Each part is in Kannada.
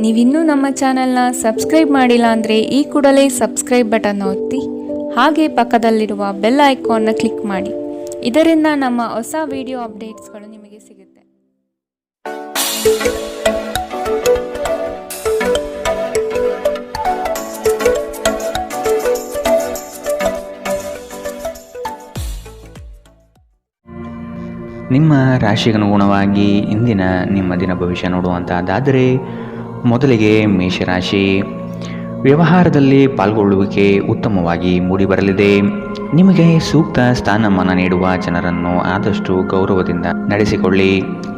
ನೀವಿನ್ನೂ ನಮ್ಮ ಚಾನೆಲ್ನ ಸಬ್ಸ್ಕ್ರೈಬ್ ಮಾಡಿಲ್ಲ ಅಂದರೆ ಈ ಕೂಡಲೇ ಸಬ್ಸ್ಕ್ರೈಬ್ ಬಟನ್ ಒತ್ತಿ ಹಾಗೆ ಪಕ್ಕದಲ್ಲಿರುವ ಬೆಲ್ ಐಕಾನ್ನ ಕ್ಲಿಕ್ ಮಾಡಿ. ಇದರಿಂದ ನಮ್ಮ ಹೊಸ ವಿಡಿಯೋ ಅಪ್ಡೇಟ್ಸ್ಗಳು ನಿಮಗೆ ಸಿಗುತ್ತೆ. ನಿಮ್ಮ ರಾಶಿಗನುಗುಣವಾಗಿ ಇಂದಿನ ನಿಮ್ಮ ದಿನ ಭವಿಷ್ಯ ನೋಡುವಂತಹದ್ದಾದರೆ ಮೊದಲಿಗೆ ಮೇಷರಾಶಿ. ವ್ಯವಹಾರದಲ್ಲಿ ಪಾಲ್ಗೊಳ್ಳುವಿಕೆ ಉತ್ತಮವಾಗಿ ಮೂಡಿಬರಲಿದೆ. ನಿಮಗೆ ಸೂಕ್ತ ಸ್ಥಾನಮಾನ ನೀಡುವ ಜನರನ್ನು ಆದಷ್ಟು ಗೌರವದಿಂದ ನಡೆಸಿಕೊಳ್ಳಿ.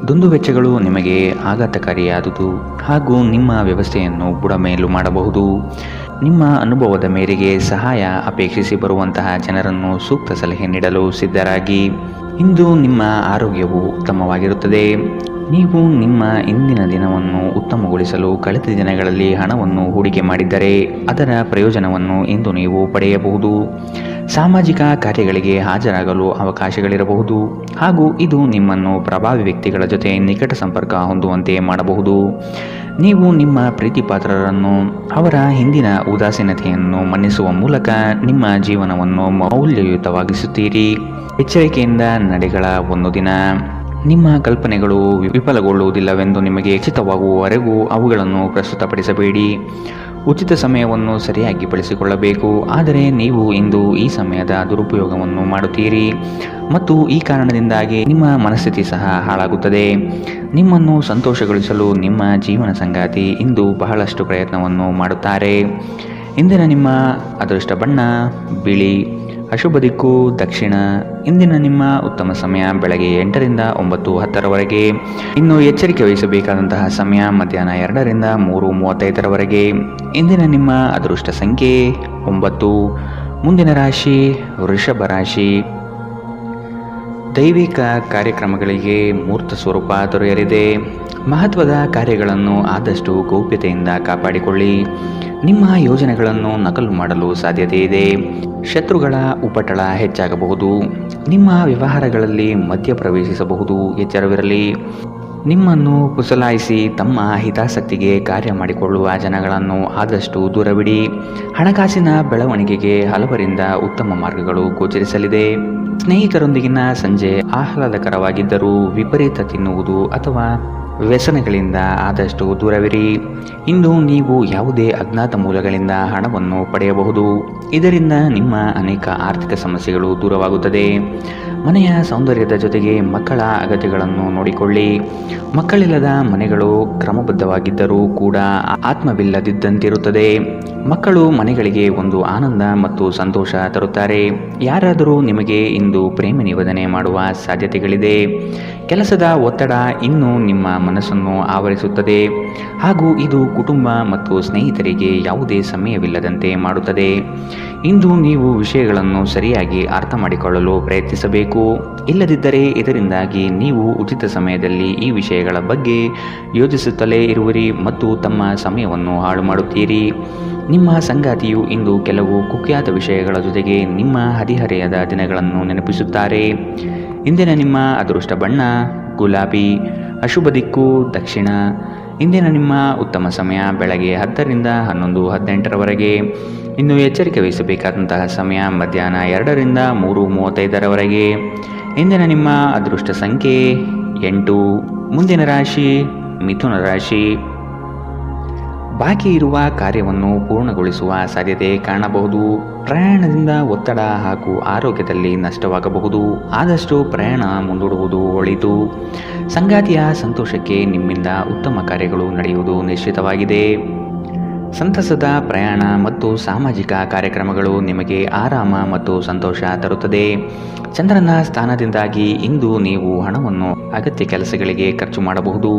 ದುಂದುವೆಚ್ಚಗಳು ನಿಮಗೆ ಆಘಾತಕಾರಿಯಾದುದು ಹಾಗೂ ನಿಮ್ಮ ವ್ಯವಸ್ಥೆಯನ್ನು ಬುಡಮೇಲು ಮಾಡಬಹುದು. ನಿಮ್ಮ ಅನುಭವದ ಮೇರೆಗೆ ಸಹಾಯ ಅಪೇಕ್ಷಿಸಿ ಬರುವಂತಹ ಜನರನ್ನು ಸೂಕ್ತ ಸಲಹೆ ನೀಡಲು ಸಿದ್ಧರಾಗಿ. ಇಂದು ನಿಮ್ಮ ಆರೋಗ್ಯವು ಉತ್ತಮವಾಗಿರುತ್ತದೆ. ನೀವು ನಿಮ್ಮ ಇಂದಿನ ದಿನವನ್ನು ಉತ್ತಮಗೊಳಿಸಲು ಕಳೆದ ದಿನಗಳಲ್ಲಿ ಹಣವನ್ನು ಹೂಡಿಕೆ ಮಾಡಿದ್ದರೆ ಅದರ ಪ್ರಯೋಜನವನ್ನು ಇಂದು ನೀವು ಪಡೆಯಬಹುದು. ಸಾಮಾಜಿಕ ಕಾರ್ಯಗಳಿಗೆ ಹಾಜರಾಗಲು ಅವಕಾಶಗಳಿರಬಹುದು ಹಾಗೂ ಇದು ನಿಮ್ಮನ್ನು ಪ್ರಭಾವಿ ವ್ಯಕ್ತಿಗಳ ಜೊತೆ ನಿಕಟ ಸಂಪರ್ಕ ಹೊಂದುವಂತೆ ಮಾಡಬಹುದು. ನೀವು ನಿಮ್ಮ ಪ್ರೀತಿಪಾತ್ರರನ್ನು ಅವರ ಹಿಂದಿನ ಉದಾಸೀನತೆಯನ್ನು ಮನ್ನಿಸುವ ಮೂಲಕ ನಿಮ್ಮ ಜೀವನವನ್ನು ಮೌಲ್ಯಯುತವಾಗಿಸುತ್ತೀರಿ. ಎಚ್ಚರಿಕೆಯಿಂದ ನಡೆಗಳ ಒಂದು ದಿನ. ನಿಮ್ಮ ಕಲ್ಪನೆಗಳು ವಿಫಲಗೊಳ್ಳುವುದಿಲ್ಲವೆಂದು ನಿಮಗೆ ಖಚಿತವಾಗುವವರೆಗೂ ಅವುಗಳನ್ನು ಪ್ರಸ್ತುತಪಡಿಸಬೇಡಿ. ಉಚಿತ ಸಮಯವನ್ನು ಸರಿಯಾಗಿ ಬಳಸಿಕೊಳ್ಳಬೇಕು. ಆದರೆ ನೀವು ಇಂದು ಈ ಸಮಯದ ದುರುಪಯೋಗವನ್ನು ಮಾಡುತ್ತೀರಿ ಮತ್ತು ಈ ಕಾರಣದಿಂದಾಗಿ ನಿಮ್ಮ ಮನಸ್ಥಿತಿ ಸಹ ಹಾಳಾಗುತ್ತದೆ. ನಿಮ್ಮನ್ನು ಸಂತೋಷಗೊಳಿಸಲು ನಿಮ್ಮ ಜೀವನ ಸಂಗಾತಿ ಇಂದು ಬಹಳಷ್ಟು ಪ್ರಯತ್ನವನ್ನು ಮಾಡುತ್ತಾರೆ. ಇಂದಿನ ನಿಮ್ಮ ಅದೃಷ್ಟ ಬಣ್ಣ ಬಿಳಿ. ಅಶುಭ ದಿಕ್ಕು ದಕ್ಷಿಣ. ಇಂದಿನ ನಿಮ್ಮ ಉತ್ತಮ ಸಮಯ ಬೆಳಗ್ಗೆ 8ರಿಂದ 9:10ರವರೆಗೆ. ಇನ್ನು ಎಚ್ಚರಿಕೆ ವಹಿಸಬೇಕಾದಂತಹ ಸಮಯ ಮಧ್ಯಾಹ್ನ 2ರಿಂದ 3:35ರವರೆಗೆ. ಇಂದಿನ ನಿಮ್ಮ ಅದೃಷ್ಟ ಸಂಖ್ಯೆ 9. ಮುಂದಿನ ರಾಶಿ ವೃಷಭ ರಾಶಿ. ದೈವಿಕ ಕಾರ್ಯಕ್ರಮಗಳಿಗೆ ಮೂರ್ತ ಸ್ವರೂಪ ದೊರೆಯಲಿದೆ. ಮಹತ್ವದ ಕಾರ್ಯಗಳನ್ನು ಆದಷ್ಟು ಗೌಪ್ಯತೆಯಿಂದ ಕಾಪಾಡಿಕೊಳ್ಳಿ. ನಿಮ್ಮ ಯೋಜನೆಗಳನ್ನು ನಕಲು ಮಾಡಲು ಸಾಧ್ಯತೆ ಇದೆ. ಶತ್ರುಗಳ ಉಪಟಳ ಹೆಚ್ಚಾಗಬಹುದು. ನಿಮ್ಮ ವ್ಯವಹಾರಗಳಲ್ಲಿ ಮಧ್ಯ ಪ್ರವೇಶಿಸಬಹುದು. ಎಚ್ಚರವಿರಲಿ. ನಿಮ್ಮನ್ನು ಪುಸಲಾಯಿಸಿ ತಮ್ಮ ಹಿತಾಸಕ್ತಿಗೆ ಕಾರ್ಯ ಮಾಡಿಕೊಳ್ಳುವ ಜನಗಳನ್ನು ಆದಷ್ಟು ದೂರವಿಡಿ. ಹಣಕಾಸಿನ ಬೆಳವಣಿಗೆಗೆ ಹಲವರಿಂದ ಉತ್ತಮ ಮಾರ್ಗಗಳು ಗೋಚರಿಸಲಿದೆ. ಸ್ನೇಹಿತರೊಂದಿಗಿನ ಸಂಜೆ ಆಹ್ಲಾದಕರವಾಗಿದ್ದರೂ ವಿಪರೀತ ತಿನ್ನುವುದು ಅಥವಾ ವ್ಯಸನಗಳಿಂದ ಆದಷ್ಟು ದೂರವಿರಿ. ಇಂದು ನೀವು ಯಾವುದೇ ಅಜ್ಞಾತ ಮೂಲಗಳಿಂದ ಹಣವನ್ನು ಪಡೆಯಬಹುದು. ಇದರಿಂದ ನಿಮ್ಮ ಅನೇಕ ಆರ್ಥಿಕ ಸಮಸ್ಯೆಗಳು ದೂರವಾಗುತ್ತದೆ. ಮನೆಯ ಸೌಂದರ್ಯದ ಜೊತೆಗೆ ಮಕ್ಕಳ ಅಗತ್ಯಗಳನ್ನು ನೋಡಿಕೊಳ್ಳಿ. ಮಕ್ಕಳಿಲ್ಲದ ಮನೆಗಳು ಕ್ರಮಬದ್ಧವಾಗಿದ್ದರೂ ಕೂಡ ಆತ್ಮವಿಲ್ಲದಿದ್ದಂತಿರುತ್ತದೆ. ಮಕ್ಕಳು ಮನೆಗಳಿಗೆ ಒಂದು ಆನಂದ ಮತ್ತು ಸಂತೋಷ ತರುತ್ತಾರೆ. ಯಾರಾದರೂ ನಿಮಗೆ ಇಂದು ಪ್ರೇಮ ನಿವೇದನೆ ಮಾಡುವ ಸಾಧ್ಯತೆಗಳಿದೆ. ಕೆಲಸದ ಒತ್ತಡ ಇನ್ನೂ ನಿಮ್ಮ ಮನಸ್ಸನ್ನು ಆವರಿಸುತ್ತದೆ ಹಾಗೂ ಇದು ಕುಟುಂಬ ಮತ್ತು ಸ್ನೇಹಿತರಿಗೆ ಯಾವುದೇ ಸಮಯವಿಲ್ಲದಂತೆ ಮಾಡುತ್ತದೆ. ಇಂದು ನೀವು ವಿಷಯಗಳನ್ನು ಸರಿಯಾಗಿ ಅರ್ಥ ಮಾಡಿಕೊಳ್ಳಲು ಪ್ರಯತ್ನಿಸಬೇಕು. ಇಲ್ಲದಿದ್ದರೆ ಇದರಿಂದಾಗಿ ನೀವು ಉಚಿತ ಸಮಯದಲ್ಲಿ ಈ ವಿಷಯಗಳ ಬಗ್ಗೆ ಯೋಚಿಸುತ್ತಲೇ ಇರುವಿರಿ ಮತ್ತು ತಮ್ಮ ಸಮಯವನ್ನು ಹಾಳು ಮಾಡುತ್ತೀರಿ. ನಿಮ್ಮ ಸಂಗಾತಿಯು ಇಂದು ಕೆಲವು ಕುಖ್ಯಾತ ವಿಷಯಗಳ ಜೊತೆಗೆ ನಿಮ್ಮ ಹದಿಹರೆಯದ ದಿನಗಳನ್ನು ನೆನಪಿಸುತ್ತಾರೆ. ಇಂದಿನ ನಿಮ್ಮ ಅದೃಷ್ಟ ಬಣ್ಣ ಗುಲಾಬಿ. ಅಶುಭ ದಿಕ್ಕು ದಕ್ಷಿಣ. ಇಂದಿನ ನಿಮ್ಮ ಉತ್ತಮ ಸಮಯ ಬೆಳಗ್ಗೆ 10ರಿಂದ 11:18ರವರೆಗೆ. ಇನ್ನು ಎಚ್ಚರಿಕೆ ವಹಿಸಬೇಕಾದಂತಹ ಸಮಯ ಮಧ್ಯಾಹ್ನ 2ರಿಂದ 3:35ರವರೆಗೆ. ಇಂದಿನ ನಿಮ್ಮ ಅದೃಷ್ಟ ಸಂಖ್ಯೆ 8. ಮುಂದಿನ ರಾಶಿ ಮಿಥುನ ರಾಶಿ. ಬಾಕಿ ಇರುವ ಕಾರ್ಯವನ್ನು ಪೂರ್ಣಗೊಳಿಸುವ ಸಾಧ್ಯತೆ ಕಾಣಬಹುದು. ಪ್ರಯಾಣದಿಂದ ಒತ್ತಡ ಹಾಗೂ ಆರೋಗ್ಯದಲ್ಲಿ ನಷ್ಟವಾಗಬಹುದು. ಆದಷ್ಟು ಪ್ರಯಾಣ ಮುಂದೂಡುವುದು ಒಳಿತು. ಸಂಗಾತಿಯ ಸಂತೋಷಕ್ಕೆ ನಿಮ್ಮಿಂದ ಉತ್ತಮ ಕಾರ್ಯಗಳು ನಡೆಯುವುದು ನಿಶ್ಚಿತವಾಗಿದೆ. ಸಂತಸದ ಪ್ರಯಾಣ ಮತ್ತು ಸಾಮಾಜಿಕ ಕಾರ್ಯಕ್ರಮಗಳು ನಿಮಗೆ ಆರಾಮ ಮತ್ತು ಸಂತೋಷ ತರುತ್ತದೆ. ಚಂದ್ರನ ಸ್ಥಾನದಿಂದಾಗಿ ಇಂದು ನೀವು ಹಣವನ್ನು ಅಗತ್ಯ ಕೆಲಸಗಳಿಗೆ ಖರ್ಚು ಮಾಡಬಹುದು.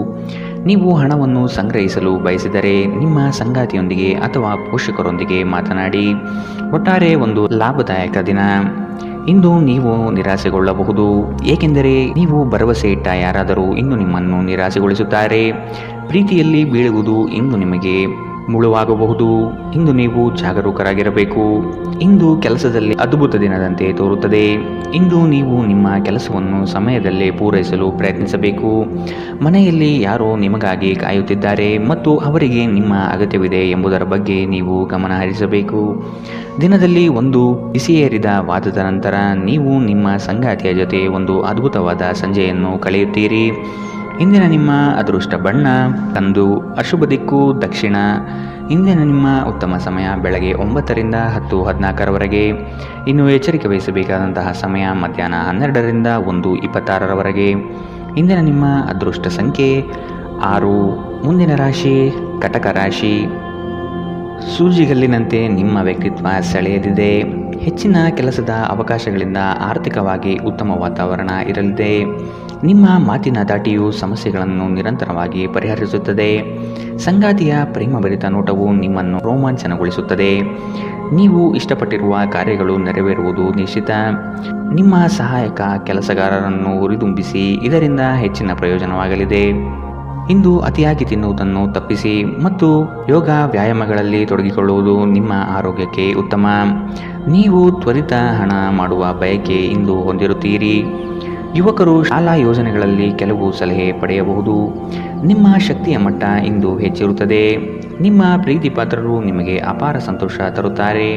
ನೀವು ಹಣವನ್ನು ಸಂಗ್ರಹಿಸಲು ಬಯಸಿದರೆ ನಿಮ್ಮ ಸಂಗಾತಿಯೊಂದಿಗೆ ಅಥವಾ ಪೋಷಕರೊಂದಿಗೆ ಮಾತನಾಡಿ. ಒಟ್ಟಾರೆ ಒಂದು ಲಾಭದಾಯಕ ದಿನ. ಇಂದು ನೀವು ನಿರಾಸೆಗೊಳ್ಳಬಹುದು, ಏಕೆಂದರೆ ನೀವು ಭರವಸೆ ಇಟ್ಟ ಯಾರಾದರೂ ಇಂದು ನಿಮ್ಮನ್ನು ನಿರಾಸೆಗೊಳಿಸುತ್ತಾರೆ. ಪ್ರೀತಿಯಲ್ಲಿ ಬೀಳುವುದು ಇಂದು ನಿಮಗೆ ಮುಳುವಾಗಬಹುದು. ಇಂದು ನೀವು ಜಾಗರೂಕರಾಗಿರಬೇಕು. ಇಂದು ಕೆಲಸದಲ್ಲಿ ಅದ್ಭುತ ದಿನದಂತೆ ತೋರುತ್ತದೆ. ಇಂದು ನೀವು ನಿಮ್ಮ ಕೆಲಸವನ್ನು ಸಮಯದಲ್ಲೇ ಪೂರೈಸಲು ಪ್ರಯತ್ನಿಸಬೇಕು. ಮನೆಯಲ್ಲಿ ಯಾರೋ ನಿಮಗಾಗಿ ಕಾಯುತ್ತಿದ್ದಾರೆ ಮತ್ತು ಅವರಿಗೆ ನಿಮ್ಮ ಅಗತ್ಯವಿದೆ ಎಂಬುದರ ಬಗ್ಗೆ ನೀವು ಗಮನ ಹರಿಸಬೇಕು. ದಿನದಲ್ಲಿ ಒಂದು ಬಿಸಿಯೇರಿದ ವಾದದ ನಂತರ ನೀವು ನಿಮ್ಮ ಸಂಗಾತಿಯ ಜೊತೆ ಒಂದು ಅದ್ಭುತವಾದ ಸಂಜೆಯನ್ನು ಕಳೆಯುತ್ತೀರಿ. ಇಂದಿನ ನಿಮ್ಮ ಅದೃಷ್ಟ ಬಣ್ಣ ಕಂದು, ಅಶುಭ ದಿಕ್ಕು ದಕ್ಷಿಣ. ಇಂದಿನ ನಿಮ್ಮ ಉತ್ತಮ ಸಮಯ ಬೆಳಗ್ಗೆ 9ರಿಂದ 10:14ರವರೆಗೆ. ಇನ್ನು ಎಚ್ಚರಿಕೆ ವಹಿಸಬೇಕಾದಂತಹ ಸಮಯ ಮಧ್ಯಾಹ್ನ 12ರಿಂದ 1:26ರವರೆಗೆ. ಇಂದಿನ ನಿಮ್ಮ ಅದೃಷ್ಟ ಸಂಖ್ಯೆ 6. ಮುಂದಿನ ರಾಶಿ ಕಟಕ ರಾಶಿ. ಸೂಜಿಗಲ್ಲಿನಂತೆ ನಿಮ್ಮ ವ್ಯಕ್ತಿತ್ವ ಸೆಳೆಯದಿದೆ. ಹೆಚ್ಚಿನ ಕೆಲಸದ ಅವಕಾಶಗಳಿಂದ ಆರ್ಥಿಕವಾಗಿ ಉತ್ತಮ ವಾತಾವರಣ ಇರಲಿದೆ. ನಿಮ್ಮ ಮಾತಿನ ದಾಟಿಯು ಸಮಸ್ಯೆಗಳನ್ನು ನಿರಂತರವಾಗಿ ಪರಿಹರಿಸುತ್ತದೆ. ಸಂಗಾತಿಯ ಪ್ರೇಮಭರಿತ ನೋಟವು ನಿಮ್ಮನ್ನು ರೋಮಾಂಚನಗೊಳಿಸುತ್ತದೆ. ನೀವು ಇಷ್ಟಪಟ್ಟಿರುವ ಕಾರ್ಯಗಳು ನೆರವೇರುವುದು ನಿಶ್ಚಿತ. ನಿಮ್ಮ ಸಹಾಯಕ ಕೆಲಸಗಾರರನ್ನು ಹುರಿದುಂಬಿಸಿ, ಇದರಿಂದ ಹೆಚ್ಚಿನ ಪ್ರಯೋಜನವಾಗಲಿದೆ. ಇಂದು ಅತಿಯಾಗಿ ತಿನ್ನುವುದನ್ನು ತಪ್ಪಿಸಿ ಮತ್ತು ಯೋಗ ವ್ಯಾಯಾಮಗಳಲ್ಲಿ ತೊಡಗಿಕೊಳ್ಳುವುದು ನಿಮ್ಮ ಆರೋಗ್ಯಕ್ಕೆ ಉತ್ತಮ. ನೀವು ತ್ವರಿತ ಹಣ ಮಾಡುವ ಬಯಕೆ ಇಂದು ಹೊಂದಿರುತ್ತೀರಿ. ಯುವಕರು ಶಾಲಾ ಯೋಜನೆಗಳಲ್ಲಿ ಕೆಲವು ಸಲಹೆ ಪಡೆಯಬಹುದು. ನಿಮ್ಮ ಶಕ್ತಿಯ ಮಟ್ಟ ಇಂದು ಹೆಚ್ಚಿರುತ್ತದೆ. ನಿಮ್ಮ ಪ್ರೀತಿ ಪಾತ್ರರು ನಿಮಗೆ ಅಪಾರ ಸಂತೋಷ ತರುತ್ತಾರೆ.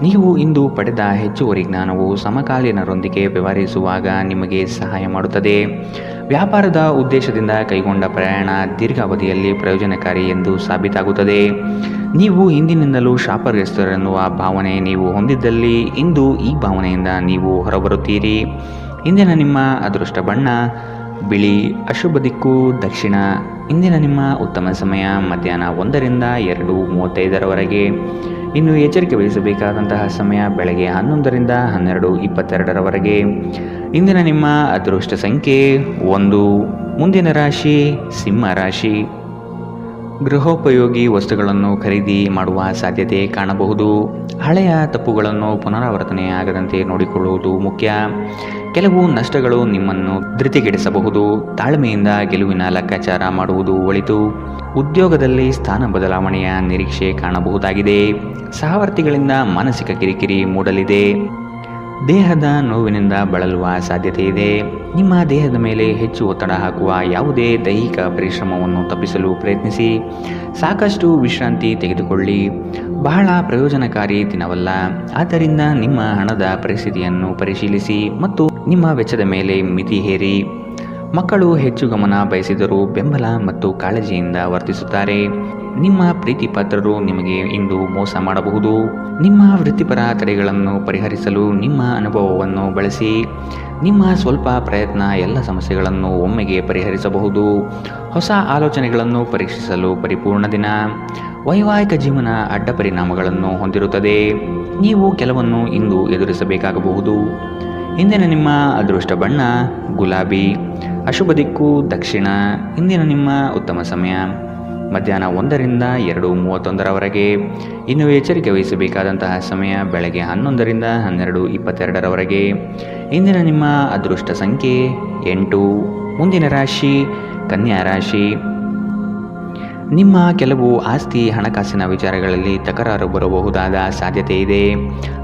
ನೀವು ಇಂದು ಪಡೆದ ಹೆಚ್ಚುವರಿ ಜ್ಞಾನವು ಸಮಕಾಲೀನರೊಂದಿಗೆ ವ್ಯವಹರಿಸುವಾಗ ನಿಮಗೆ ಸಹಾಯ ಮಾಡುತ್ತದೆ. ವ್ಯಾಪಾರದ ಉದ್ದೇಶದಿಂದ ಕೈಗೊಂಡ ಪ್ರಯಾಣ ದೀರ್ಘಾವಧಿಯಲ್ಲಿ ಪ್ರಯೋಜನಕಾರಿ ಎಂದು ಸಾಬೀತಾಗುತ್ತದೆ. ನೀವು ಹಿಂದಿನಿಂದಲೂ ಶಾಪಗ್ರಸ್ತರೆನ್ನುವ ಭಾವನೆ ನೀವು ಹೊಂದಿದ್ದಲ್ಲಿ ಇಂದು ಈ ಭಾವನೆಯಿಂದ ನೀವು ಹೊರಬರುತ್ತೀರಿ. ಇಂದಿನ ನಿಮ್ಮ ಅದೃಷ್ಟ ಬಣ್ಣ ಬಿಳಿ, ಅಶುಭ ದಿಕ್ಕು ದಕ್ಷಿಣ. ಇಂದಿನ ನಿಮ್ಮ ಉತ್ತಮ ಸಮಯ ಮಧ್ಯಾಹ್ನ 1ರಿಂದ 2:35ರವರೆಗೆ. ಇನ್ನು ಎಚ್ಚರಿಕೆ ವಹಿಸಬೇಕಾದಂತಹ ಸಮಯ ಬೆಳಗ್ಗೆ 11ರಿಂದ 12:22ರವರೆಗೆ. ಇಂದಿನ ನಿಮ್ಮ ಅದೃಷ್ಟ ಸಂಖ್ಯೆ 1. ಮುಂದಿನ ರಾಶಿ ಸಿಂಹ ರಾಶಿ. ಗೃಹೋಪಯೋಗಿ ವಸ್ತುಗಳನ್ನು ಖರೀದಿ ಮಾಡುವ ಸಾಧ್ಯತೆ ಕಾಣಬಹುದು. ಹಳೆಯ ತಪ್ಪುಗಳನ್ನು ಪುನರಾವರ್ತನೆಯಾಗದಂತೆ ನೋಡಿಕೊಳ್ಳುವುದು ಮುಖ್ಯ. ಕೆಲವು ನಷ್ಟಗಳು ನಿಮ್ಮನ್ನು ಧೃತಿಗೆಡಿಸಬಹುದು. ತಾಳ್ಮೆಯಿಂದ ಗೆಲುವಿನ ಲೆಕ್ಕಾಚಾರ ಮಾಡುವುದು ಒಳಿತು. ಉದ್ಯೋಗದಲ್ಲಿ ಸ್ಥಾನ ಬದಲಾವಣೆಯ ನಿರೀಕ್ಷೆ ಕಾಣಬಹುದಾಗಿದೆ. ಸಹವರ್ತಿಗಳಿಂದ ಮಾನಸಿಕ ಕಿರಿಕಿರಿ ಮೂಡಲಿದೆ. ದೇಹದ ನೋವಿನಿಂದ ಬಳಲುವ ಸಾಧ್ಯತೆ ಇದೆ. ನಿಮ್ಮ ದೇಹದ ಮೇಲೆ ಹೆಚ್ಚು ಒತ್ತಡ ಹಾಕುವ ಯಾವುದೇ ದೈಹಿಕ ಪರಿಶ್ರಮವನ್ನು ತಪ್ಪಿಸಲು ಪ್ರಯತ್ನಿಸಿ. ಸಾಕಷ್ಟು ವಿಶ್ರಾಂತಿ ತೆಗೆದುಕೊಳ್ಳಿ. ಬಹಳ ಪ್ರಯೋಜನಕಾರಿ ದಿನವಲ್ಲ. ಆದ್ದರಿಂದ ನಿಮ್ಮ ಹಣದ ಪರಿಸ್ಥಿತಿಯನ್ನು ಪರಿಶೀಲಿಸಿ ಮತ್ತು ನಿಮ್ಮ ವೆಚ್ಚದ ಮೇಲೆ ಮಿತಿ ಹೇರಿ. ಮಕ್ಕಳು ಹೆಚ್ಚು ಗಮನ ಬಯಸಿದರೂ ಬೆಂಬಲ ಮತ್ತು ಕಾಳಜಿಯಿಂದ ವರ್ತಿಸುತ್ತಾರೆ. ನಿಮ್ಮ ಪ್ರೀತಿ ಪಾತ್ರರು ನಿಮಗೆ ಇಂದು ಮೋಸ ಮಾಡಬಹುದು. ನಿಮ್ಮ ವೃತ್ತಿಪರ ತಡೆಗಳನ್ನು ಪರಿಹರಿಸಲು ನಿಮ್ಮ ಅನುಭವವನ್ನು ಬಳಸಿ. ನಿಮ್ಮ ಸ್ವಲ್ಪ ಪ್ರಯತ್ನ ಎಲ್ಲ ಸಮಸ್ಯೆಗಳನ್ನು ಒಮ್ಮೆಗೆ ಪರಿಹರಿಸಬಹುದು. ಹೊಸ ಆಲೋಚನೆಗಳನ್ನು ಪರೀಕ್ಷಿಸಲು ಪರಿಪೂರ್ಣ ದಿನ. ವೈವಾಹಿಕ ಜೀವನ ಅಡ್ಡ ಪರಿಣಾಮಗಳನ್ನು ಹೊಂದಿರುತ್ತದೆ. ನೀವು ಕೆಲವನ್ನು ಇಂದು ಎದುರಿಸಬೇಕಾಗಬಹುದು. ಇಂದಿನ ನಿಮ್ಮ ಅದೃಷ್ಟ ಬಣ್ಣ ಗುಲಾಬಿ, ಅಶುಭ ದಿಕ್ಕು ದಕ್ಷಿಣ. ಇಂದಿನ ನಿಮ್ಮ ಉತ್ತಮ ಸಮಯ ಮಧ್ಯಾಹ್ನ 1ರಿಂದ 2:31ರವರೆಗೆ. ಇನ್ನು ಎಚ್ಚರಿಕೆ ವಹಿಸಬೇಕಾದಂತಹ ಸಮಯ ಬೆಳಗ್ಗೆ 11ರಿಂದ 12:22ರವರೆಗೆ. ಇಂದಿನ ನಿಮ್ಮ ಅದೃಷ್ಟ ಸಂಖ್ಯೆ 8. ಮುಂದಿನ ರಾಶಿ ಕನ್ಯಾ ರಾಶಿ. ನಿಮ್ಮ ಕೆಲವು ಆಸ್ತಿ ಹಣಕಾಸಿನ ವಿಚಾರಗಳಲ್ಲಿ ತಕರಾರು ಬರಬಹುದಾದ ಸಾಧ್ಯತೆ ಇದೆ.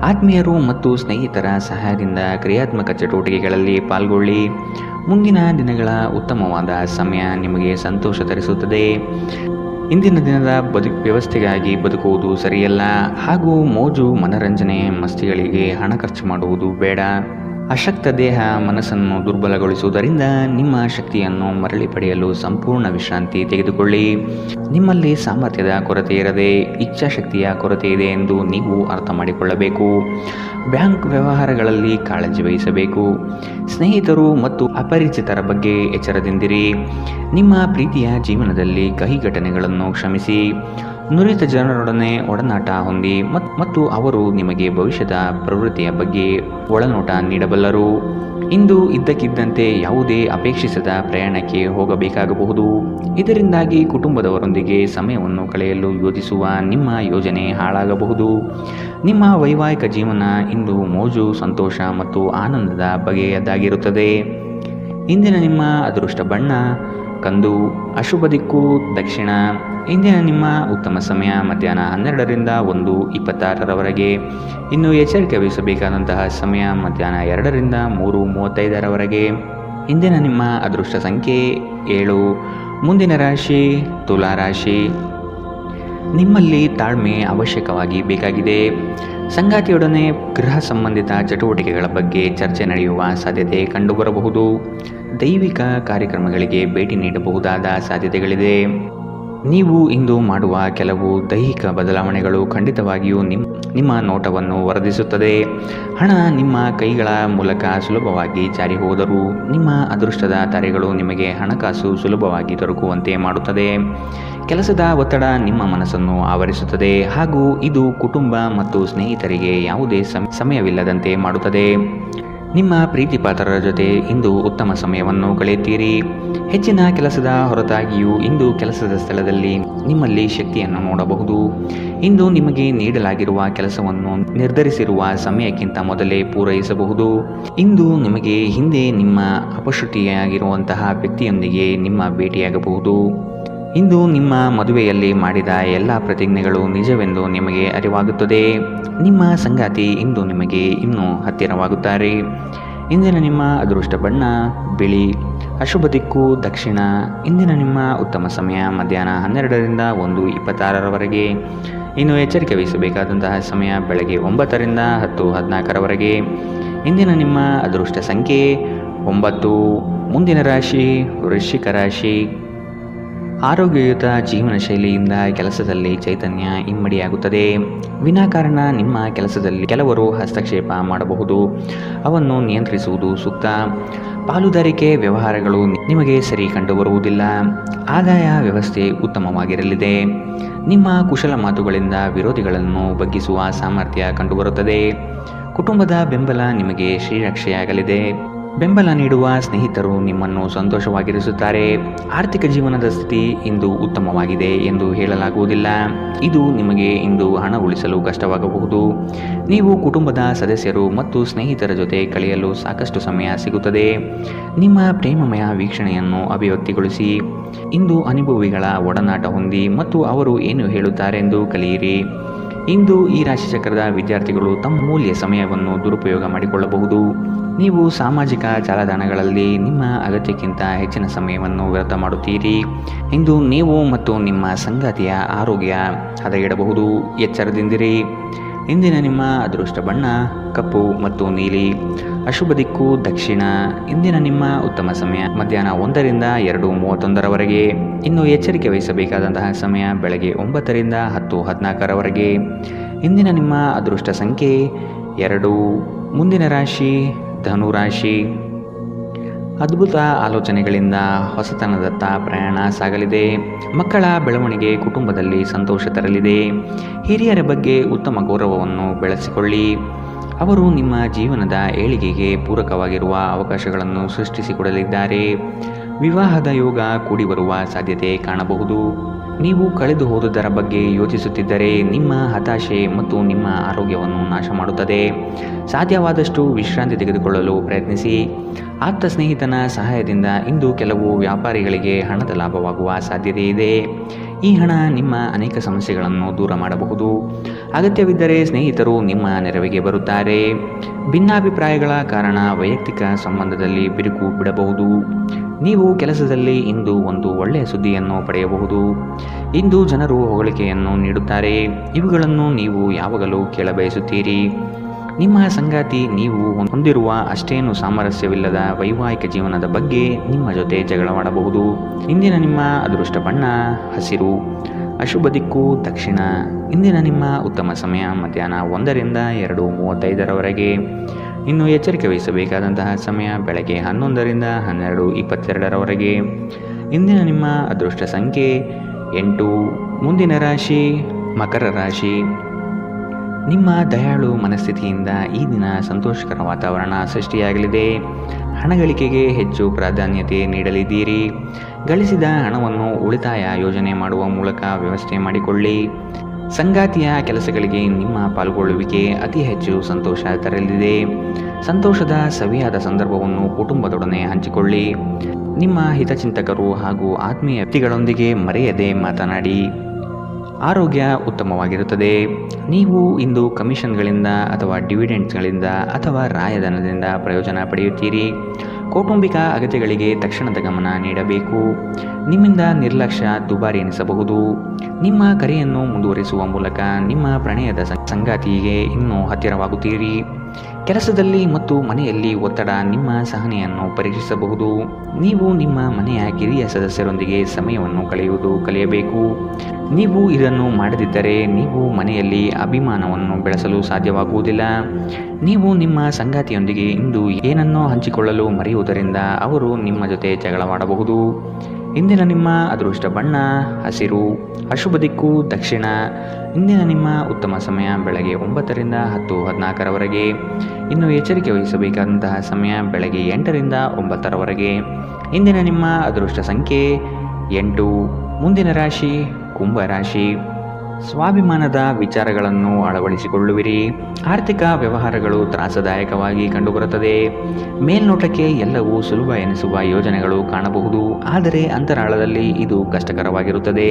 ಆತ್ಮೀಯರು ಮತ್ತು ಸ್ನೇಹಿತರ ಸಹಾಯದಿಂದ ಕ್ರಿಯಾತ್ಮಕ ಚಟುವಟಿಕೆಗಳಲ್ಲಿ ಪಾಲ್ಗೊಳ್ಳಿ. ಮುಂದಿನ ದಿನಗಳ ಉತ್ತಮವಾದ ಸಮಯ ನಿಮಗೆ ಸಂತೋಷ ತರಿಸುತ್ತದೆ. ಇಂದಿನ ದಿನದ ವ್ಯವಸ್ಥೆಗಾಗಿ ಬದುಕುವುದು ಸರಿಯಲ್ಲ ಹಾಗೂ ಮೋಜು ಮನರಂಜನೆ ಮಸ್ತಿಗಳಿಗೆ ಹಣ ಖರ್ಚು ಮಾಡುವುದು ಬೇಡ. ಅಶಕ್ತ ದೇಹ ಮನಸ್ಸನ್ನು ದುರ್ಬಲಗೊಳಿಸುವುದರಿಂದ ನಿಮ್ಮ ಶಕ್ತಿಯನ್ನು ಮರಳಿ ಪಡೆಯಲು ಸಂಪೂರ್ಣ ವಿಶ್ರಾಂತಿ ತೆಗೆದುಕೊಳ್ಳಿ. ನಿಮ್ಮಲ್ಲಿ ಸಾಮರ್ಥ್ಯದ ಕೊರತೆ ಇರದೆ ಇಚ್ಛಾಶಕ್ತಿಯ ಕೊರತೆ ಇದೆ ಎಂದು ನೀವು ಅರ್ಥ ಮಾಡಿಕೊಳ್ಳಬೇಕು. ಬ್ಯಾಂಕ್ ವ್ಯವಹಾರಗಳಲ್ಲಿ ಕಾಳಜಿ ವಹಿಸಬೇಕು. ಸ್ನೇಹಿತರು ಮತ್ತು ಅಪರಿಚಿತರ ಬಗ್ಗೆ ಎಚ್ಚರದಿಂದಿರಿ. ನಿಮ್ಮ ಪ್ರೀತಿಯ ಜೀವನದಲ್ಲಿ ಕಹಿ ಘಟನೆಗಳನ್ನು ಕ್ಷಮಿಸಿ. ನುರಿತ ಜನರೊಡನೆ ಒಡನಾಟ ಹೊಂದಿ ಮತ್ತು ಅವರು ನಿಮಗೆ ಭವಿಷ್ಯದ ಪ್ರವೃತ್ತಿಯ ಬಗ್ಗೆ ಒಳನೋಟ ನೀಡಬಲ್ಲರು. ಇಂದು ಇದ್ದಕ್ಕಿದ್ದಂತೆ ಯಾವುದೇ ಅಪೇಕ್ಷಿಸದ ಪ್ರಯಾಣಕ್ಕೆ ಹೋಗಬೇಕಾಗಬಹುದು. ಇದರಿಂದಾಗಿ ಕುಟುಂಬದವರೊಂದಿಗೆ ಸಮಯವನ್ನು ಕಳೆಯಲು ಯೋಜಿಸುವ ನಿಮ್ಮ ಯೋಜನೆ ಹಾಳಾಗಬಹುದು. ನಿಮ್ಮ ವೈವಾಹಿಕ ಜೀವನ ಇಂದು ಮೋಜು, ಸಂತೋಷ ಮತ್ತು ಆನಂದದ ಬಗೆಯದಾಗಿರುತ್ತದೆ. ಇಂದಿನ ನಿಮ್ಮ ಅದೃಷ್ಟ ಬಣ್ಣ ಕಂದು, ಅಶುಭ ದಿಕ್ಕು ದಕ್ಷಿಣ. ಇಂದಿನ ನಿಮ್ಮ ಉತ್ತಮ ಸಮಯ ಮಧ್ಯಾಹ್ನ 12ರಿಂದ 1:26ರವರೆಗೆ. ಇನ್ನು ಎಚ್ಚರಿಕೆ ವಹಿಸಬೇಕಾದಂತಹ ಸಮಯ ಮಧ್ಯಾಹ್ನ 2ರಿಂದ 3:35ರವರೆಗೆ. ಇಂದಿನ ನಿಮ್ಮ ಅದೃಷ್ಟ ಸಂಖ್ಯೆ 7. ಮುಂದಿನ ರಾಶಿ ತುಲಾ ರಾಶಿ. ನಿಮ್ಮಲ್ಲಿ ತಾಳ್ಮೆ ಅವಶ್ಯಕವಾಗಿ ಬೇಕಾಗಿದೆ. ಸಂಗಾತಿಯೊಡನೆ ಗೃಹ ಸಂಬಂಧಿತ ಚಟುವಟಿಕೆಗಳ ಬಗ್ಗೆ ಚರ್ಚೆ ನಡೆಯುವ ಸಾಧ್ಯತೆ ಕಂಡುಬರಬಹುದು. ದೈವಿಕ ಕಾರ್ಯಕ್ರಮಗಳಿಗೆ ಭೇಟಿ ನೀಡಬಹುದಾದ ಸಾಧ್ಯತೆಗಳಿದೆ. ನೀವು ಇಂದು ಮಾಡುವ ಕೆಲವು ದೈಹಿಕ ಬದಲಾವಣೆಗಳು ಖಂಡಿತವಾಗಿಯೂ ನಿಮ್ಮ ನೋಟವನ್ನು ವರದಿಸುತ್ತದೆ. ಹಣ ನಿಮ್ಮ ಕೈಗಳ ಮೂಲಕ ಸುಲಭವಾಗಿ ಜಾರಿ ಹೋದರೂ ನಿಮ್ಮ ಅದೃಷ್ಟದ ತಾರೆಗಳು ನಿಮಗೆ ಹಣಕಾಸು ಸುಲಭವಾಗಿ ದೊರಕುವಂತೆ ಮಾಡುತ್ತದೆ. ಕೆಲಸದ ಒತ್ತಡ ನಿಮ್ಮ ಮನಸ್ಸನ್ನು ಆವರಿಸುತ್ತದೆ ಹಾಗೂ ಇದು ಕುಟುಂಬ ಮತ್ತು ಸ್ನೇಹಿತರಿಗೆ ಯಾವುದೇ ಸಮಯವಿಲ್ಲದಂತೆ ಮಾಡುತ್ತದೆ. ನಿಮ್ಮ ಪ್ರೀತಿ ಪಾತ್ರರ ಜೊತೆ ಇಂದು ಉತ್ತಮ ಸಮಯವನ್ನು ಕಳೆಯುತ್ತೀರಿ. ಹೆಚ್ಚಿನ ಕೆಲಸದ ಹೊರತಾಗಿಯೂ ಇಂದು ಕೆಲಸದ ಸ್ಥಳದಲ್ಲಿ ನಿಮ್ಮಲ್ಲಿ ಶಕ್ತಿಯನ್ನು ನೋಡಬಹುದು. ಇಂದು ನಿಮಗೆ ನೀಡಲಾಗಿರುವ ಕೆಲಸವನ್ನು ನಿರ್ಧರಿಸಿರುವ ಸಮಯಕ್ಕಿಂತ ಮೊದಲೇ ಪೂರೈಸಬಹುದು. ಇಂದು ನಿಮಗೆ ಹಿಂದೆ ನಿಮ್ಮ ಅಪಶ್ರುತಿಯಾಗಿರುವಂತಹ ವ್ಯಕ್ತಿಯೊಂದಿಗೆ ನಿಮ್ಮ ಭೇಟಿಯಾಗಬಹುದು. ಇಂದು ನಿಮ್ಮ ಮದುವೆಯಲ್ಲಿ ಮಾಡಿದ ಎಲ್ಲ ಪ್ರತಿಜ್ಞೆಗಳು ನಿಜವೆಂದು ನಿಮಗೆ ಅರಿವಾಗುತ್ತದೆ. ನಿಮ್ಮ ಸಂಗಾತಿ ಇಂದು ನಿಮಗೆ ಇನ್ನೂ ಹತ್ತಿರವಾಗುತ್ತಾರೆ. ಇಂದಿನ ನಿಮ್ಮ ಅದೃಷ್ಟ ಬಣ್ಣ ಬಿಳಿ. ಅಶುಭ ದಿಕ್ಕು ದಕ್ಷಿಣ. ಇಂದಿನ ನಿಮ್ಮ ಉತ್ತಮ ಸಮಯ ಮಧ್ಯಾಹ್ನ 12ರಿಂದ 1:26ರವರೆಗೆ. ಇನ್ನು ಎಚ್ಚರಿಕೆ ವಹಿಸಬೇಕಾದಂತಹ ಸಮಯ ಬೆಳಗ್ಗೆ 9ರಿಂದ 10:14ರವರೆಗೆ. ಇಂದಿನ ನಿಮ್ಮ ಅದೃಷ್ಟ ಸಂಖ್ಯೆ 9. ಮುಂದಿನ ರಾಶಿ ವೃಶ್ಚಿಕ ರಾಶಿ. ಆರೋಗ್ಯಯುತ ಜೀವನ ಶೈಲಿಯಿಂದ ಕೆಲಸದಲ್ಲಿ ಚೈತನ್ಯ ಇಮ್ಮಡಿಯಾಗುತ್ತದೆ. ವಿನಾಕಾರಣ ನಿಮ್ಮ ಕೆಲಸದಲ್ಲಿ ಕೆಲವರು ಹಸ್ತಕ್ಷೇಪ ಮಾಡಬಹುದು. ಅವನ್ನು ನಿಯಂತ್ರಿಸುವುದು ಸೂಕ್ತ. ಪಾಲುದಾರಿಕೆ ವ್ಯವಹಾರಗಳು ನಿಮಗೆ ಸರಿ ಕಂಡುಬರುವುದಿಲ್ಲ. ಆದಾಯ ವ್ಯವಸ್ಥೆ ಉತ್ತಮವಾಗಿರಲಿದೆ. ನಿಮ್ಮ ಕುಶಲ ಮಾತುಗಳಿಂದ ವಿರೋಧಿಗಳನ್ನು ಬಗ್ಗಿಸುವ ಸಾಮರ್ಥ್ಯ ಕಂಡುಬರುತ್ತದೆ. ಕುಟುಂಬದ ಬೆಂಬಲ ನಿಮಗೆ ಶ್ರೀರಕ್ಷೆಯಾಗಲಿದೆ. ಬೆಂಬಲ ನೀಡುವ ಸ್ನೇಹಿತರು ನಿಮ್ಮನ್ನು ಸಂತೋಷವಾಗಿರಿಸುತ್ತಾರೆ. ಆರ್ಥಿಕ ಜೀವನದ ಸ್ಥಿತಿ ಇಂದು ಉತ್ತಮವಾಗಿದೆ ಎಂದು ಹೇಳಲಾಗುವುದಿಲ್ಲ. ಇದು ನಿಮಗೆ ಇಂದು ಹಣ ಉಳಿಸಲು ಕಷ್ಟವಾಗಬಹುದು. ನೀವು ಕುಟುಂಬದ ಸದಸ್ಯರು ಮತ್ತು ಸ್ನೇಹಿತರ ಜೊತೆ ಕಳೆಯಲು ಸಾಕಷ್ಟು ಸಮಯ ಸಿಗುತ್ತದೆ. ನಿಮ್ಮ ಪ್ರೇಮಮಯ ವೀಕ್ಷಣೆಯನ್ನು ಅಭಿವ್ಯಕ್ತಿಗೊಳಿಸಿ. ಇಂದು ಅನುಭವಿಗಳ ಒಡನಾಟ ಹೊಂದಿ ಮತ್ತು ಅವರು ಏನು ಹೇಳುತ್ತಾರೆಂದು ಕಲಿಯಿರಿ. ಇಂದು ಈ ರಾಶಿಚಕ್ರದ ವಿದ್ಯಾರ್ಥಿಗಳು ತಮ್ಮ ಮೂಲ್ಯ ಸಮಯವನ್ನು ದುರುಪಯೋಗ ಮಾಡಿಕೊಳ್ಳಬಹುದು. ನೀವು ಸಾಮಾಜಿಕ ಜಾಲತಾಣಗಳಲ್ಲಿ ನಿಮ್ಮ ಅಗತ್ಯಕ್ಕಿಂತ ಹೆಚ್ಚಿನ ಸಮಯವನ್ನು ವ್ಯರ್ಥ ಮಾಡುತ್ತೀರಿ. ಇಂದು ನೀವು ಮತ್ತು ನಿಮ್ಮ ಸಂಗಾತಿಯ ಆರೋಗ್ಯ ಹದಗೆಡಬಹುದು. ಎಚ್ಚರದಿಂದಿರಿ. ಇಂದಿನ ನಿಮ್ಮ ಅದೃಷ್ಟ ಬಣ್ಣ ಕಪ್ಪು ಮತ್ತು ನೀಲಿ. ಅಶುಭ ದಿಕ್ಕು ದಕ್ಷಿಣ. ಇಂದಿನ ನಿಮ್ಮ ಉತ್ತಮ ಸಮಯ ಮಧ್ಯಾಹ್ನ 1ರಿಂದ 2:31ರವರೆಗೆ. ಇನ್ನು ಎಚ್ಚರಿಕೆ ವಹಿಸಬೇಕಾದಂತಹ ಸಮಯ ಬೆಳಗ್ಗೆ 9ರಿಂದ 10:14ರವರೆಗೆ. ಇಂದಿನ ನಿಮ್ಮ ಅದೃಷ್ಟ ಸಂಖ್ಯೆ 2. ಮುಂದಿನ ರಾಶಿ ಧನುರಾಶಿ. ಅದ್ಭುತ ಆಲೋಚನೆಗಳಿಂದ ಹೊಸತನದತ್ತ ಪ್ರಯಾಣ ಸಾಗಲಿದೆ. ಮಕ್ಕಳ ಬೆಳವಣಿಗೆ ಕುಟುಂಬದಲ್ಲಿ ಸಂತೋಷ ತರಲಿದೆ. ಹಿರಿಯರ ಬಗ್ಗೆ ಉತ್ತಮ ಗೌರವವನ್ನು ಬೆಳೆಸಿಕೊಳ್ಳಿ. ಅವರು ನಿಮ್ಮ ಜೀವನದ ಏಳಿಗೆಗೆ ಪೂರಕವಾಗಿರುವ ಅವಕಾಶಗಳನ್ನು ಸೃಷ್ಟಿಸಿಕೊಡಲಿದ್ದಾರೆ. ವಿವಾಹದ ಯೋಗ ಕೂಡಿ ಬರುವ ಸಾಧ್ಯತೆ ಕಾಣಬಹುದು. ನೀವು ಕಳೆದು ಹೋದುದರ ಬಗ್ಗೆ ಯೋಚಿಸುತ್ತಿದ್ದರೆ ನಿಮ್ಮ ಹತಾಶೆ ಮತ್ತು ನಿಮ್ಮ ಆರೋಗ್ಯವನ್ನು ನಾಶ ಮಾಡುತ್ತದೆ. ಸಾಧ್ಯವಾದಷ್ಟು ವಿಶ್ರಾಂತಿ ತೆಗೆದುಕೊಳ್ಳಲು ಪ್ರಯತ್ನಿಸಿ. ಆಪ್ತ ಸ್ನೇಹಿತನ ಸಹಾಯದಿಂದ ಇಂದು ಕೆಲವು ವ್ಯಾಪಾರಿಗಳಿಗೆ ಹಣದ ಲಾಭವಾಗುವ ಸಾಧ್ಯತೆ ಇದೆ. ಈ ಹಣ ನಿಮ್ಮ ಅನೇಕ ಸಮಸ್ಯೆಗಳನ್ನು ದೂರ ಮಾಡಬಹುದು. ಅಗತ್ಯವಿದ್ದರೆ ಸ್ನೇಹಿತರು ನಿಮ್ಮ ನೆರವಿಗೆ ಬರುತ್ತಾರೆ. ಭಿನ್ನಾಭಿಪ್ರಾಯಗಳ ಕಾರಣ ವೈಯಕ್ತಿಕ ಸಂಬಂಧದಲ್ಲಿ ಬಿರುಕು ಬಿಡಬಹುದು. ನೀವು ಕೆಲಸದಲ್ಲಿ ಇಂದು ಒಂದು ಒಳ್ಳೆಯ ಸುದ್ದಿಯನ್ನು ಪಡೆಯಬಹುದು. ಇಂದು ಜನರು ಹೊಗಳಿಕೆಯನ್ನು ನೀಡುತ್ತಾರೆ. ಇವುಗಳನ್ನು ನೀವು ಯಾವಾಗಲೂ ಕೇಳಬಯಸುತ್ತೀರಿ. ನಿಮ್ಮ ಸಂಗಾತಿ ನೀವು ಹೊಂದಿರುವ ಅಷ್ಟೇನು ಸಾಮರಸ್ಯವಿಲ್ಲದ ವೈವಾಹಿಕ ಜೀವನದ ಬಗ್ಗೆ ನಿಮ್ಮ ಜೊತೆ ಜಗಳವಾಡಬಹುದು. ಇಂದಿನ ನಿಮ್ಮ ಅದೃಷ್ಟ ಬಣ್ಣ ಹಸಿರು. ಅಶುಭ ದಿಕ್ಕು ದಕ್ಷಿಣ. ಇಂದಿನ ನಿಮ್ಮ ಉತ್ತಮ ಸಮಯ ಮಧ್ಯಾಹ್ನ 1ರಿಂದ 2:35ರವರೆಗೆ. ಇನ್ನು ಎಚ್ಚರಿಕೆ ವಹಿಸಬೇಕಾದಂತಹ ಸಮಯ ಬೆಳಗ್ಗೆ 11ರಿಂದ 12:22ರವರೆಗೆ. ಇಂದಿನ ನಿಮ್ಮ ಅದೃಷ್ಟ ಸಂಖ್ಯೆ 8. ಮುಂದಿನ ರಾಶಿ ಮಕರ ರಾಶಿ. ನಿಮ್ಮ ದಯಾಳು ಮನಸ್ಥಿತಿಯಿಂದ ಈ ದಿನ ಸಂತೋಷಕರ ವಾತಾವರಣ ಸೃಷ್ಟಿಯಾಗಲಿದೆ. ಹಣಗಳಿಕೆಗೆ ಹೆಚ್ಚು ಪ್ರಾಧಾನ್ಯತೆ ನೀಡಲಿದ್ದೀರಿ. ಗಳಿಸಿದ ಹಣವನ್ನು ಉಳಿತಾಯ ಯೋಜನೆ ಮಾಡುವ ಮೂಲಕ ವ್ಯವಸ್ಥೆ ಮಾಡಿಕೊಳ್ಳಿ. ಸಂಗಾತಿಯ ಕೆಲಸಗಳಿಗೆ ನಿಮ್ಮ ಪಾಲ್ಗೊಳ್ಳುವಿಕೆ ಅತಿ ಹೆಚ್ಚು ಸಂತೋಷ ತರಲಿದೆ. ಸಂತೋಷದ ಸವಿಯಾದ ಸಂದರ್ಭವನ್ನು ಕುಟುಂಬದೊಡನೆ ಹಂಚಿಕೊಳ್ಳಿ. ನಿಮ್ಮ ಹಿತಚಿಂತಕರು ಹಾಗೂ ಆತ್ಮೀಯ ವ್ಯಕ್ತಿಗಳೊಂದಿಗೆ ಮರೆಯದೆ ಮಾತನಾಡಿ. ಆರೋಗ್ಯ ಉತ್ತಮವಾಗಿರುತ್ತದೆ. ನೀವು ಇಂದು ಕಮಿಷನ್ಗಳಿಂದ ಅಥವಾ ಡಿವಿಡೆಂಡ್ಸ್ಗಳಿಂದ ಅಥವಾ ರಾಯಧನದಿಂದ ಪ್ರಯೋಜನ ಪಡೆಯುತ್ತೀರಿ. ಕೌಟುಂಬಿಕ ಅಗತ್ಯಗಳಿಗೆ ತಕ್ಷಣದ ಗಮನ ನೀಡಬೇಕು. ನಿಮ್ಮಿಂದ ನಿರ್ಲಕ್ಷ್ಯ ದುಬಾರಿ ಎನಿಸಬಹುದು. ನಿಮ್ಮ ಕರೆಯನ್ನು ಮುಂದುವರಿಸುವ ಮೂಲಕ ನಿಮ್ಮ ಪ್ರಣಯದ ಸಂಗಾತಿಗೆ ಇನ್ನೂ ಹತ್ತಿರವಾಗುತ್ತೀರಿ. ಕೆಲಸದಲ್ಲಿ ಮತ್ತು ಮನೆಯಲ್ಲಿ ಒತ್ತಡ ನಿಮ್ಮ ಸಹನೆಯನ್ನು ಪರೀಕ್ಷಿಸಬಹುದು. ನೀವು ನಿಮ್ಮ ಮನೆಯ ಕಿರಿಯ ಸದಸ್ಯರೊಂದಿಗೆ ಸಮಯವನ್ನು ಕಳೆಯಬೇಕು. ನೀವು ಇದನ್ನು ಮಾಡದಿದ್ದರೆ ನೀವು ಮನೆಯಲ್ಲಿ ಅಭಿಮಾನವನ್ನು ಬೆಳೆಸಲು ಸಾಧ್ಯವಾಗುವುದಿಲ್ಲ. ನೀವು ನಿಮ್ಮ ಸಂಗಾತಿಯೊಂದಿಗೆ ಇಂದು ಏನನ್ನೋ ಹಂಚಿಕೊಳ್ಳಲು ಮರೆಯುವುದರಿಂದ ಅವರು ನಿಮ್ಮ ಜೊತೆ ಜಗಳವಾಡಬಹುದು. ಇಂದಿನ ನಿಮ್ಮ ಅದೃಷ್ಟ ಬಣ್ಣ ಹಸಿರು, ಅಶುಭ ದಿಕ್ಕು ದಕ್ಷಿಣ. ಇಂದಿನ ನಿಮ್ಮ ಉತ್ತಮ ಸಮಯ ಬೆಳಗ್ಗೆ 9 ರಿಂದ 10:14 ಇನ್ನು ಎಚ್ಚರಿಕೆ ವಹಿಸಬೇಕಾದಂತಹ ಸಮಯ ಬೆಳಗ್ಗೆ 8 ರಿಂದ 9 ಇಂದಿನ ನಿಮ್ಮ ಅದೃಷ್ಟ ಸಂಖ್ಯೆ 8. ಮುಂದಿನ ರಾಶಿ ಕುಂಭ ರಾಶಿ. ಸ್ವಾಭಿಮಾನದ ವಿಚಾರಗಳನ್ನು ಅಳವಡಿಸಿಕೊಳ್ಳುವಿರಿ. ಆರ್ಥಿಕ ವ್ಯವಹಾರಗಳು ತ್ರಾಸದಾಯಕವಾಗಿ ಕಂಡುಬರುತ್ತದೆ. ಮೇಲ್ನೋಟಕ್ಕೆ ಎಲ್ಲವೂ ಸುಲಭ ಎನಿಸುವ ಯೋಜನೆಗಳು ಕಾಣಬಹುದು, ಆದರೆ ಅಂತರಾಳದಲ್ಲಿ ಇದು ಕಷ್ಟಕರವಾಗಿರುತ್ತದೆ.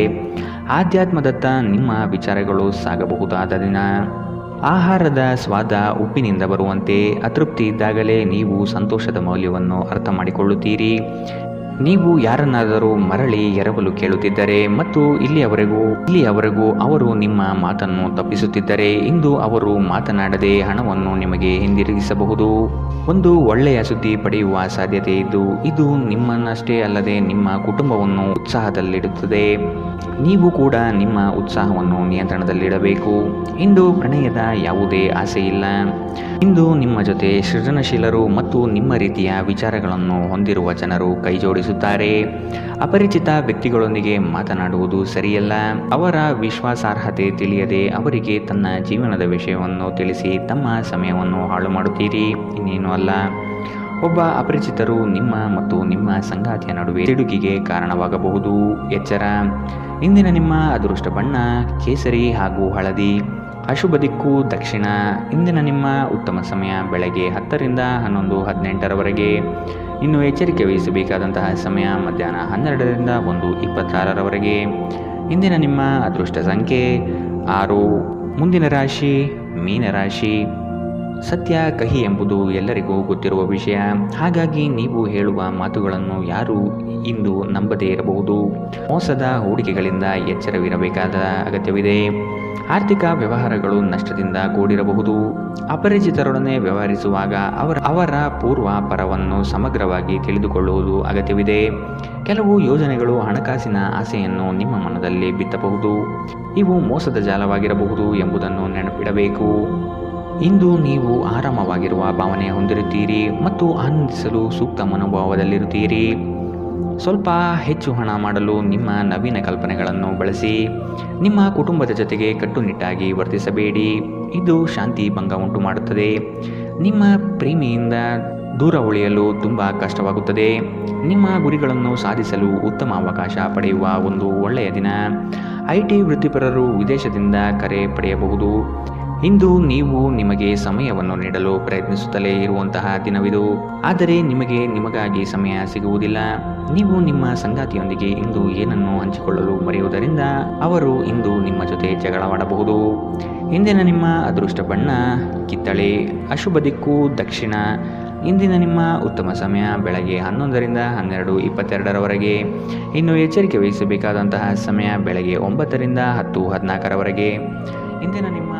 ಆಧ್ಯಾತ್ಮದತ್ತ ನಿಮ್ಮ ವಿಚಾರಗಳು ಸಾಗಬಹುದಾದ ದಿನ. ಆಹಾರದ ಸ್ವಾದ ಉಪ್ಪಿನಿಂದ ಬರುವಂತೆ ಅತೃಪ್ತಿ ಇದ್ದಾಗಲೇ ನೀವು ಸಂತೋಷದ ಮೌಲ್ಯವನ್ನು ಅರ್ಥ ಮಾಡಿಕೊಳ್ಳುತ್ತೀರಿ. ನೀವು ಯಾರನ್ನಾದರೂ ಮರಳಿ ಎರವಲು ಕೇಳುತ್ತಿದ್ದರೆ ಮತ್ತು ಇಲ್ಲಿಯವರೆಗೂ ಅವರು ನಿಮ್ಮ ಮಾತನ್ನು ತಪ್ಪಿಸುತ್ತಿದ್ದರೆ ಇಂದು ಅವರು ಮಾತನಾಡದೆ ಹಣವನ್ನು ನಿಮಗೆ ಹಿಂದಿರುಗಿಸಬಹುದು. ಒಂದು ಒಳ್ಳೆಯ ಸುದ್ದಿ ಪಡೆಯುವ ಸಾಧ್ಯತೆ ಇದ್ದು ಇದು ನಿಮ್ಮನ್ನಷ್ಟೇ ಅಲ್ಲದೆ ನಿಮ್ಮ ಕುಟುಂಬವನ್ನು ಉತ್ಸಾಹದಲ್ಲಿಡುತ್ತದೆ. ನೀವು ಕೂಡ ನಿಮ್ಮ ಉತ್ಸಾಹವನ್ನು ನಿಯಂತ್ರಣದಲ್ಲಿಡಬೇಕು. ಇಂದು ಪ್ರಣಯದ ಯಾವುದೇ ಆಸೆ ಇಲ್ಲ. ಇಂದು ನಿಮ್ಮ ಜೊತೆ ಸೃಜನಶೀಲರು ಮತ್ತು ನಿಮ್ಮ ರೀತಿಯ ವಿಚಾರಗಳನ್ನು ಹೊಂದಿರುವ ಜನರು ಕೈಜೋಡಿಸುತ್ತಾರೆ. ಅಪರಿಚಿತ ವ್ಯಕ್ತಿಗಳೊಂದಿಗೆ ಮಾತನಾಡುವುದು ಸರಿಯಲ್ಲ. ಅವರ ವಿಶ್ವಾಸಾರ್ಹತೆ ತಿಳಿಯದೆ ಅವರಿಗೆ ತನ್ನ ಜೀವನದ ವಿಷಯವನ್ನು ತಿಳಿಸಿ ತಮ್ಮ ಸಮಯವನ್ನು ಹಾಳು ಮಾಡುತ್ತೀರಿ, ಇನ್ನೇನು ಅಲ್ಲ. ಒಬ್ಬ ಅಪರಿಚಿತರು ನಿಮ್ಮ ಮತ್ತು ನಿಮ್ಮ ಸಂಗಾತಿಯ ನಡುವೆ ತಿಡುಕಿಗೆ ಕಾರಣವಾಗಬಹುದು, ಎಚ್ಚರ. ಇಂದಿನ ನಿಮ್ಮ ಅದೃಷ್ಟ ಬಣ್ಣ ಕೇಸರಿ ಹಾಗೂ ಹಳದಿ, ಅಶುಭ ದಿಕ್ಕು ದಕ್ಷಿಣ. ಇಂದಿನ ನಿಮ್ಮ ಉತ್ತಮ ಸಮಯ ಬೆಳಗ್ಗೆ 10 ರಿಂದ 11:18 ಇನ್ನು ಎಚ್ಚರಿಕೆ ವಹಿಸಬೇಕಾದಂತಹ ಸಮಯ ಮಧ್ಯಾಹ್ನ 12 ರಿಂದ 1:26 ಇಂದಿನ ನಿಮ್ಮ ಅದೃಷ್ಟ ಸಂಖ್ಯೆ 6. ಮುಂದಿನ ರಾಶಿ ಮೀನರಾಶಿ. ಸತ್ಯ ಕಹಿ ಎಂಬುದು ಎಲ್ಲರಿಗೂ ಗೊತ್ತಿರುವ ವಿಷಯ. ಹಾಗಾಗಿ ನೀವು ಹೇಳುವ ಮಾತುಗಳನ್ನು ಯಾರೂ ಇಂದು ನಂಬದೇ ಇರಬಹುದು. ಮೋಸದ ಹೂಡಿಕೆಗಳಿಂದ ಎಚ್ಚರವಿರಬೇಕಾದ ಅಗತ್ಯವಿದೆ. ಆರ್ಥಿಕ ವ್ಯವಹಾರಗಳು ನಷ್ಟದಿಂದ ಕೂಡಿರಬಹುದು. ಅಪರಿಚಿತರೊಡನೆ ವ್ಯವಹರಿಸುವಾಗ ಅವರ ಪೂರ್ವ ಪರವನ್ನು ಸಮಗ್ರವಾಗಿ ತಿಳಿದುಕೊಳ್ಳುವುದು ಅಗತ್ಯವಿದೆ. ಕೆಲವು ಯೋಜನೆಗಳು ಹಣಕಾಸಿನ ಆಸೆಯನ್ನು ನಿಮ್ಮ ಮನದಲ್ಲಿ ಬಿತ್ತಬಹುದು. ಇವು ಮೋಸದ ಜಾಲವಾಗಿರಬಹುದು ಎಂಬುದನ್ನು ನೆನಪಿಡಬೇಕು. ಇಂದು ನೀವು ಆರಾಮವಾಗಿರುವ ಭಾವನೆ ಹೊಂದಿರುತ್ತೀರಿ ಮತ್ತು ಆನಂದಿಸಲು ಸೂಕ್ತ ಮನೋಭಾವದಲ್ಲಿರುತ್ತೀರಿ. ಸ್ವಲ್ಪ ಹೆಚ್ಚು ಹಣ ಮಾಡಲು ನಿಮ್ಮ ನವೀನ ಕಲ್ಪನೆಗಳನ್ನು ಬಳಸಿ. ನಿಮ್ಮ ಕುಟುಂಬದ ಜೊತೆಗೆ ಕಟ್ಟುನಿಟ್ಟಾಗಿ ವರ್ತಿಸಬೇಡಿ, ಇದು ಶಾಂತಿ ಭಂಗ ಉಂಟು ಮಾಡುತ್ತದೆ. ನಿಮ್ಮ ಪ್ರೇಮಿಯಿಂದ ದೂರ ಉಳಿಯಲು ತುಂಬ ಕಷ್ಟವಾಗುತ್ತದೆ. ನಿಮ್ಮ ಗುರಿಗಳನ್ನು ಸಾಧಿಸಲು ಉತ್ತಮ ಅವಕಾಶ ಪಡೆಯುವ ಒಂದು ಒಳ್ಳೆಯ ದಿನ. IT ವೃತ್ತಿಪರರು ವಿದೇಶದಿಂದ ಕರೆ ಪಡೆಯಬಹುದು. ಇಂದು ನೀವು ನಿಮಗೆ ಸಮಯವನ್ನು ನೀಡಲು ಪ್ರಯತ್ನಿಸುತ್ತಲೇ ಇರುವಂತಹ ದಿನವಿದು, ಆದರೆ ನಿಮಗಾಗಿ ಸಮಯ ಸಿಗುವುದಿಲ್ಲ. ನೀವು ನಿಮ್ಮ ಸಂಗಾತಿಯೊಂದಿಗೆ ಇಂದು ಏನನ್ನು ಹಂಚಿಕೊಳ್ಳಲು ಮರೆಯುವುದರಿಂದ ಅವರು ಇಂದು ನಿಮ್ಮ ಜೊತೆ ಜಗಳವಾಡಬಹುದು. ಇಂದಿನ ನಿಮ್ಮ ಅದೃಷ್ಟ ಬಣ್ಣ ಕಿತ್ತಳೆ, ಅಶುಭ ದಿಕ್ಕು ದಕ್ಷಿಣ. ಇಂದಿನ ನಿಮ್ಮ ಉತ್ತಮ ಸಮಯ ಬೆಳಗ್ಗೆ 11 ರಿಂದ 12:22 ಇನ್ನು ಎಚ್ಚರಿಕೆ ವಹಿಸಬೇಕಾದಂತಹ ಸಮಯ ಬೆಳಗ್ಗೆ 9 ರಿಂದ 10:14 ಇಂದಿನ ನಿಮ್ಮ